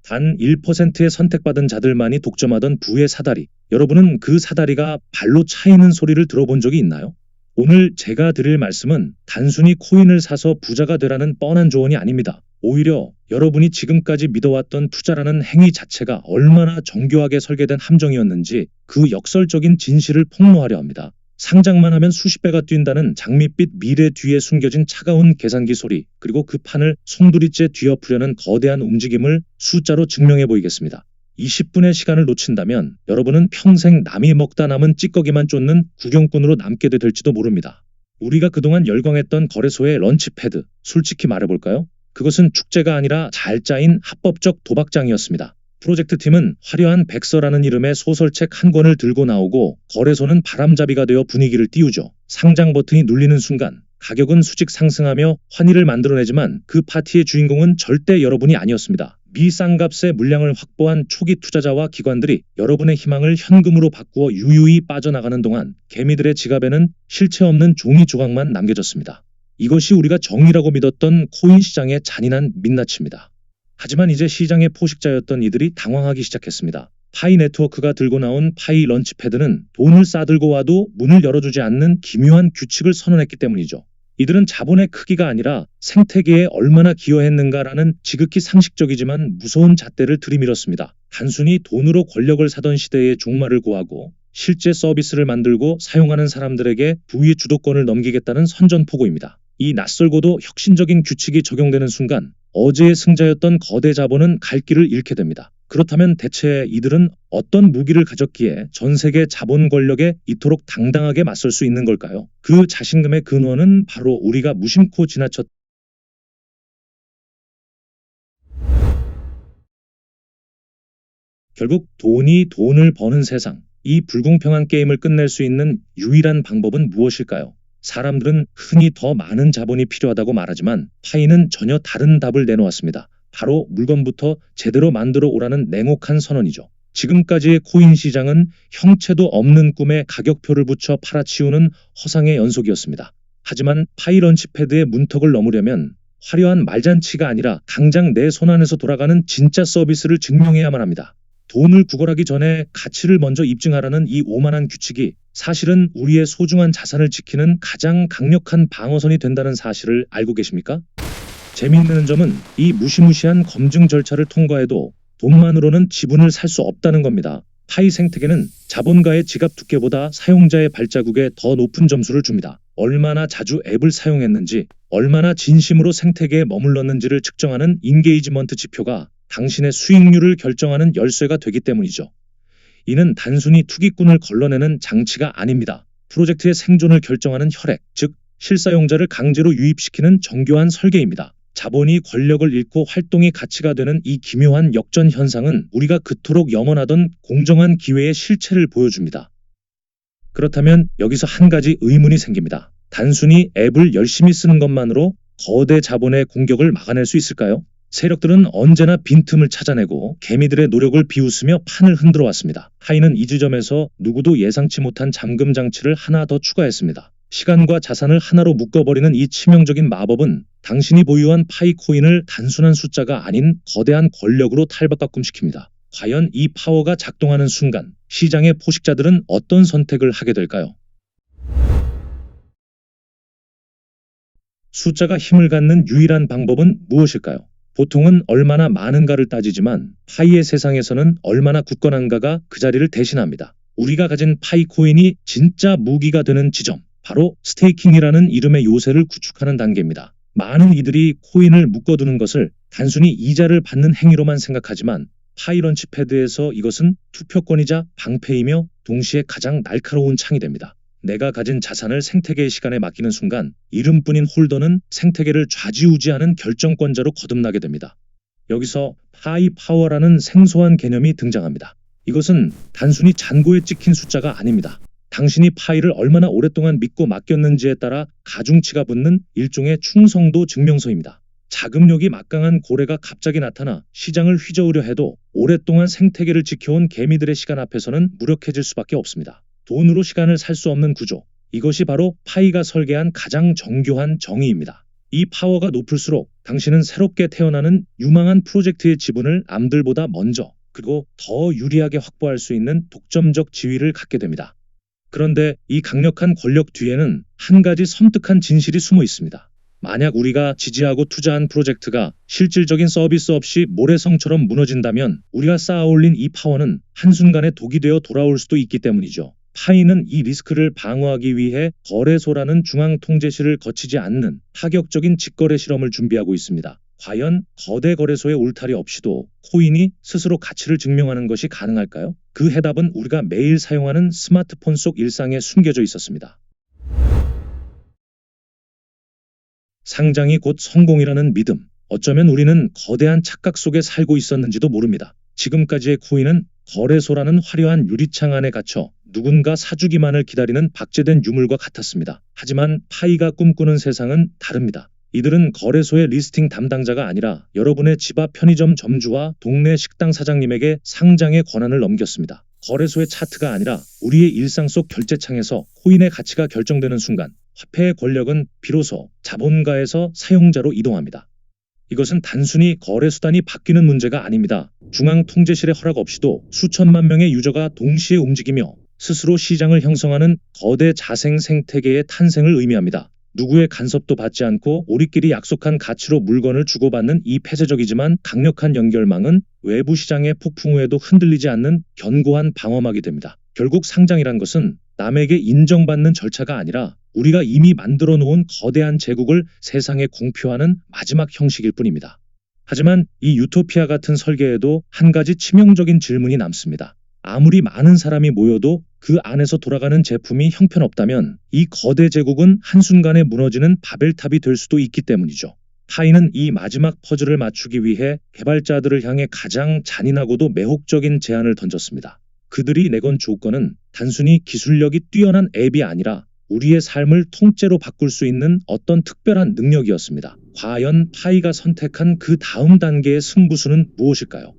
단 1%의 선택받은 자들만이 독점하던 부의 사다리. 여러분은 그 사다리가 발로 차이는 소리를 들어본 적이 있나요? 오늘 제가 드릴 말씀은 단순히 코인을 사서 부자가 되라는 뻔한 조언이 아닙니다. 오히려 여러분이 지금까지 믿어왔던 투자라는 행위 자체가 얼마나 정교하게 설계된 함정이었는지 그 역설적인 진실을 폭로하려 합니다. 상장만 하면 수십 배가 뛴다는 장밋빛 미래 뒤에 숨겨진 차가운 계산기 소리, 그리고 그 판을 송두리째 뒤엎으려는 거대한 움직임을 숫자로 증명해 보이겠습니다. 20분의 시간을 놓친다면 여러분은 평생 남이 먹다 남은 찌꺼기만 쫓는 구경꾼으로 남게 될지도 모릅니다. 우리가 그동안 열광했던 거래소의 런치패드, 솔직히 말해볼까요? 그것은 축제가 아니라 잘 짜인 합법적 도박장이었습니다. 프로젝트 팀은 화려한 백서라는 이름의 소설책 한 권을 들고 나오고 거래소는 바람잡이가 되어 분위기를 띄우죠. 상장 버튼이 눌리는 순간 가격은 수직 상승하며 환희를 만들어내지만 그 파티의 주인공은 절대 여러분이 아니었습니다. 미쌍값의 물량을 확보한 초기 투자자와 기관들이 여러분의 희망을 현금으로 바꾸어 유유히 빠져나가는 동안 개미들의 지갑에는 실체 없는 종이 조각만 남겨졌습니다. 이것이 우리가 정의라고 믿었던 코인 시장의 잔인한 민낯입니다. 하지만 이제 시장의 포식자였던 이들이 당황하기 시작했습니다. 파이 네트워크가 들고 나온 파이 런치패드는 돈을 싸들고 와도 문을 열어주지 않는 기묘한 규칙을 선언했기 때문이죠. 이들은 자본의 크기가 아니라 생태계에 얼마나 기여했는가라는 지극히 상식적이지만 무서운 잣대를 들이밀었습니다. 단순히 돈으로 권력을 사던 시대의 종말을 고하고 실제 서비스를 만들고 사용하는 사람들에게 부의 주도권을 넘기겠다는 선전포고입니다. 이 낯설고도 혁신적인 규칙이 적용되는 순간 어제의 승자였던 거대 자본은 갈 길을 잃게 됩니다. 그렇다면 대체 이들은 어떤 무기를 가졌기에 전 세계 자본 권력에 이토록 당당하게 맞설 수 있는 걸까요? 그 자신감의 근원은 바로 우리가 무심코 지나쳤던 결국 돈이 돈을 버는 세상, 이 불공평한 게임을 끝낼 수 있는 유일한 방법은 무엇일까요? 사람들은 흔히 더 많은 자본이 필요하다고 말하지만 파이는 전혀 다른 답을 내놓았습니다. 바로 물건부터 제대로 만들어 오라는 냉혹한 선언이죠. 지금까지의 코인 시장은 형체도 없는 꿈에 가격표를 붙여 팔아치우는 허상의 연속이었습니다. 하지만 파이 런치패드의 문턱을 넘으려면 화려한 말잔치가 아니라 당장 내 손 안에서 돌아가는 진짜 서비스를 증명해야만 합니다. 돈을 구걸하기 전에 가치를 먼저 입증하라는 이 오만한 규칙이 사실은 우리의 소중한 자산을 지키는 가장 강력한 방어선이 된다는 사실을 알고 계십니까? 재미있는 점은 이 무시무시한 검증 절차를 통과해도 돈만으로는 지분을 살 수 없다는 겁니다. 파이 생태계는 자본가의 지갑 두께보다 사용자의 발자국에 더 높은 점수를 줍니다. 얼마나 자주 앱을 사용했는지, 얼마나 진심으로 생태계에 머물렀는지를 측정하는 인게이지먼트 지표가 당신의 수익률을 결정하는 열쇠가 되기 때문이죠. 이는 단순히 투기꾼을 걸러내는 장치가 아닙니다. 프로젝트의 생존을 결정하는 혈액, 즉 실사용자를 강제로 유입시키는 정교한 설계입니다. 자본이 권력을 잃고 활동이 가치가 되는 이 기묘한 역전 현상은 우리가 그토록 염원하던 공정한 기회의 실체를 보여줍니다. 그렇다면 여기서 한 가지 의문이 생깁니다. 단순히 앱을 열심히 쓰는 것만으로 거대 자본의 공격을 막아낼 수 있을까요? 세력들은 언제나 빈틈을 찾아내고 개미들의 노력을 비웃으며 판을 흔들어 왔습니다. 파이는 이 지점에서 누구도 예상치 못한 잠금 장치를 하나 더 추가했습니다. 시간과 자산을 하나로 묶어버리는 이 치명적인 마법은 당신이 보유한 파이 코인을 단순한 숫자가 아닌 거대한 권력으로 탈바꿈시킵니다. 과연 이 파워가 작동하는 순간 시장의 포식자들은 어떤 선택을 하게 될까요? 숫자가 힘을 갖는 유일한 방법은 무엇일까요? 보통은 얼마나 많은가를 따지지만 파이의 세상에서는 얼마나 굳건한가가 그 자리를 대신합니다. 우리가 가진 파이 코인이 진짜 무기가 되는 지점, 바로 스테이킹이라는 이름의 요새를 구축하는 단계입니다. 많은 이들이 코인을 묶어두는 것을 단순히 이자를 받는 행위로만 생각하지만 파이 런치패드에서 이것은 투표권이자 방패이며 동시에 가장 날카로운 창이 됩니다. 내가 가진 자산을 생태계의 시간에 맡기는 순간 이름뿐인 홀더는 생태계를 좌지우지하는 결정권자로 거듭나게 됩니다. 여기서 파이 파워라는 생소한 개념이 등장합니다. 이것은 단순히 잔고에 찍힌 숫자가 아닙니다. 당신이 파이를 얼마나 오랫동안 믿고 맡겼는지에 따라 가중치가 붙는 일종의 충성도 증명서입니다. 자금력이 막강한 고래가 갑자기 나타나 시장을 휘저으려 해도 오랫동안 생태계를 지켜온 개미들의 시간 앞에서는 무력해질 수밖에 없습니다. 돈으로 시간을 살 수 없는 구조. 이것이 바로 파이가 설계한 가장 정교한 정의입니다. 이 파워가 높을수록 당신은 새롭게 태어나는 유망한 프로젝트의 지분을 남들보다 먼저 그리고 더 유리하게 확보할 수 있는 독점적 지위를 갖게 됩니다. 그런데 이 강력한 권력 뒤에는 한 가지 섬뜩한 진실이 숨어 있습니다. 만약 우리가 지지하고 투자한 프로젝트가 실질적인 서비스 없이 모래성처럼 무너진다면 우리가 쌓아올린 이 파워는 한순간에 독이 되어 돌아올 수도 있기 때문이죠. 파이는 이 리스크를 방어하기 위해 거래소라는 중앙통제실을 거치지 않는 파격적인 직거래 실험을 준비하고 있습니다. 과연 거대 거래소의 울타리 없이도 코인이 스스로 가치를 증명하는 것이 가능할까요? 그 해답은 우리가 매일 사용하는 스마트폰 속 일상에 숨겨져 있었습니다. 상장이 곧 성공이라는 믿음. 어쩌면 우리는 거대한 착각 속에 살고 있었는지도 모릅니다. 지금까지의 코인은 거래소라는 화려한 유리창 안에 갇혀 누군가 사주기만을 기다리는 박제된 유물과 같았습니다. 하지만 파이가 꿈꾸는 세상은 다릅니다. 이들은 거래소의 리스팅 담당자가 아니라 여러분의 집 앞 편의점 점주와 동네 식당 사장님에게 상장의 권한을 넘겼습니다. 거래소의 차트가 아니라 우리의 일상 속 결제창에서 코인의 가치가 결정되는 순간 화폐의 권력은 비로소 자본가에서 사용자로 이동합니다. 이것은 단순히 거래 수단이 바뀌는 문제가 아닙니다. 중앙통제실의 허락 없이도 수천만 명의 유저가 동시에 움직이며 스스로 시장을 형성하는 거대 자생 생태계의 탄생을 의미합니다. 누구의 간섭도 받지 않고 우리끼리 약속한 가치로 물건을 주고받는 이 폐쇄적이지만 강력한 연결망은 외부 시장의 폭풍 후에도 흔들리지 않는 견고한 방어막이 됩니다. 결국 상장이란 것은 남에게 인정받는 절차가 아니라 우리가 이미 만들어 놓은 거대한 제국을 세상에 공표하는 마지막 형식일 뿐입니다. 하지만 이 유토피아 같은 설계에도 한 가지 치명적인 질문이 남습니다. 아무리 많은 사람이 모여도 그 안에서 돌아가는 제품이 형편없다면 이 거대 제국은 한순간에 무너지는 바벨탑이 될 수도 있기 때문이죠. 파이는 이 마지막 퍼즐을 맞추기 위해 개발자들을 향해 가장 잔인하고도 매혹적인 제안을 던졌습니다. 그들이 내건 조건은 단순히 기술력이 뛰어난 앱이 아니라 우리의 삶을 통째로 바꿀 수 있는 어떤 특별한 능력이었습니다. 과연 파이가 선택한 그 다음 단계의 승부수는 무엇일까요?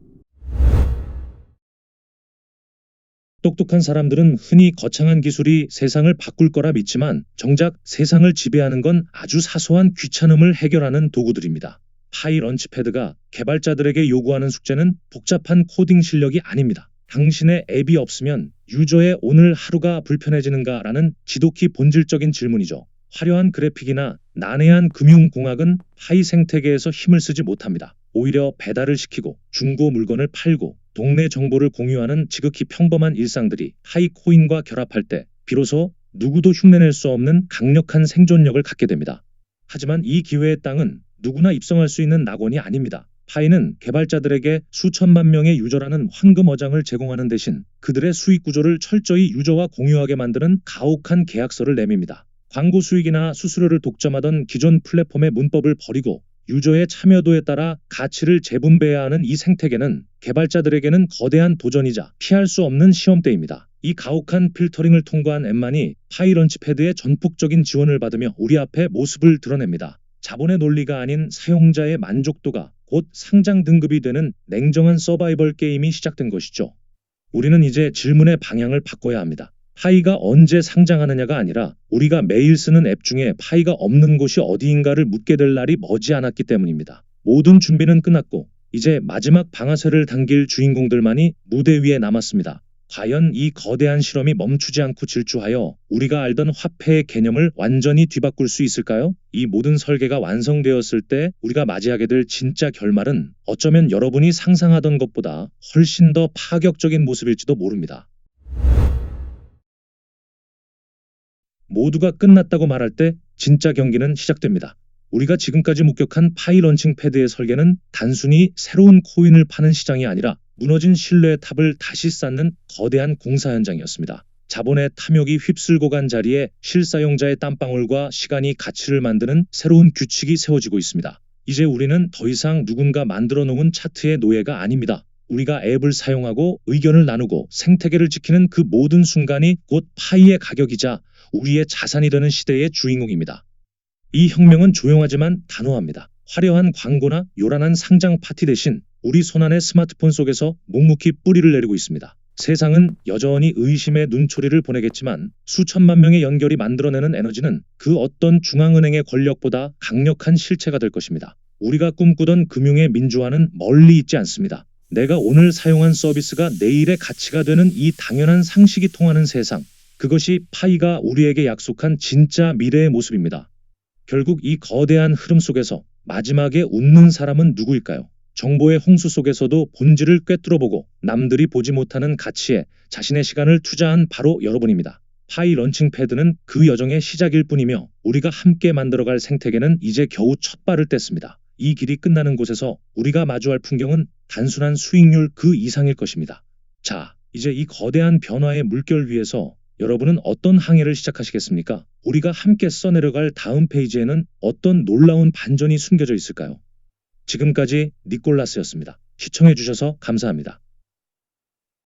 똑똑한 사람들은 흔히 거창한 기술이 세상을 바꿀 거라 믿지만 정작 세상을 지배하는 건 아주 사소한 귀찮음을 해결하는 도구들입니다. 파이 런치패드가 개발자들에게 요구하는 숙제는 복잡한 코딩 실력이 아닙니다. 당신의 앱이 없으면 유저의 오늘 하루가 불편해지는가라는 지독히 본질적인 질문이죠. 화려한 그래픽이나 난해한 금융공학은 파이 생태계에서 힘을 쓰지 못합니다. 오히려 배달을 시키고 중고 물건을 팔고 동네 정보를 공유하는 지극히 평범한 일상들이 파이 코인과 결합할 때 비로소 누구도 흉내낼 수 없는 강력한 생존력을 갖게 됩니다. 하지만 이 기회의 땅은 누구나 입성할 수 있는 낙원이 아닙니다. 파이는 개발자들에게 수천만 명의 유저라는 황금 어장을 제공하는 대신 그들의 수익 구조를 철저히 유저와 공유하게 만드는 가혹한 계약서를 내밉니다. 광고 수익이나 수수료를 독점하던 기존 플랫폼의 문법을 버리고 유저의 참여도에 따라 가치를 재분배해야 하는 이 생태계는 개발자들에게는 거대한 도전이자 피할 수 없는 시험대입니다. 이 가혹한 필터링을 통과한 앱만이 파이 런치패드의 전폭적인 지원을 받으며 우리 앞에 모습을 드러냅니다. 자본의 논리가 아닌 사용자의 만족도가 곧 상장 등급이 되는 냉정한 서바이벌 게임이 시작된 것이죠. 우리는 이제 질문의 방향을 바꿔야 합니다. 파이가 언제 상장하느냐가 아니라 우리가 매일 쓰는 앱 중에 파이가 없는 곳이 어디인가를 묻게 될 날이 머지않았기 때문입니다. 모든 준비는 끝났고 이제 마지막 방아쇠를 당길 주인공들만이 무대 위에 남았습니다. 과연 이 거대한 실험이 멈추지 않고 질주하여 우리가 알던 화폐의 개념을 완전히 뒤바꿀 수 있을까요? 이 모든 설계가 완성되었을 때 우리가 맞이하게 될 진짜 결말은 어쩌면 여러분이 상상하던 것보다 훨씬 더 파격적인 모습일지도 모릅니다. 모두가 끝났다고 말할 때 진짜 경기는 시작됩니다. 우리가 지금까지 목격한 파이 런칭 패드의 설계는 단순히 새로운 코인을 파는 시장이 아니라 무너진 신뢰의 탑을 다시 쌓는 거대한 공사 현장이었습니다. 자본의 탐욕이 휩쓸고 간 자리에 실사용자의 땀방울과 시간이 가치를 만드는 새로운 규칙이 세워지고 있습니다. 이제 우리는 더 이상 누군가 만들어 놓은 차트의 노예가 아닙니다. 우리가 앱을 사용하고 의견을 나누고 생태계를 지키는 그 모든 순간이 곧 파이의 가격이자 우리의 자산이 되는 시대의 주인공입니다. 이 혁명은 조용하지만 단호합니다. 화려한 광고나 요란한 상장 파티 대신 우리 손안의 스마트폰 속에서 묵묵히 뿌리를 내리고 있습니다. 세상은 여전히 의심의 눈초리를 보내겠지만 수천만 명의 연결이 만들어내는 에너지는 그 어떤 중앙은행의 권력보다 강력한 실체가 될 것입니다. 우리가 꿈꾸던 금융의 민주화는 멀리 있지 않습니다. 내가 오늘 사용한 서비스가 내일의 가치가 되는 이 당연한 상식이 통하는 세상, 그것이 파이가 우리에게 약속한 진짜 미래의 모습입니다. 결국 이 거대한 흐름 속에서 마지막에 웃는 사람은 누구일까요? 정보의 홍수 속에서도 본질을 꿰뚫어보고 남들이 보지 못하는 가치에 자신의 시간을 투자한 바로 여러분입니다. 파이 런칭 패드는 그 여정의 시작일 뿐이며 우리가 함께 만들어갈 생태계는 이제 겨우 첫 발을 뗐습니다. 이 길이 끝나는 곳에서 우리가 마주할 풍경은 단순한 수익률 그 이상일 것입니다. 자, 이제 이 거대한 변화의 물결 위에서 여러분은 어떤 항해를 시작하시겠습니까? 우리가 함께 써내려갈 다음 페이지에는 어떤 놀라운 반전이 숨겨져 있을까요? 지금까지 니콜라스였습니다. 시청해주셔서 감사합니다.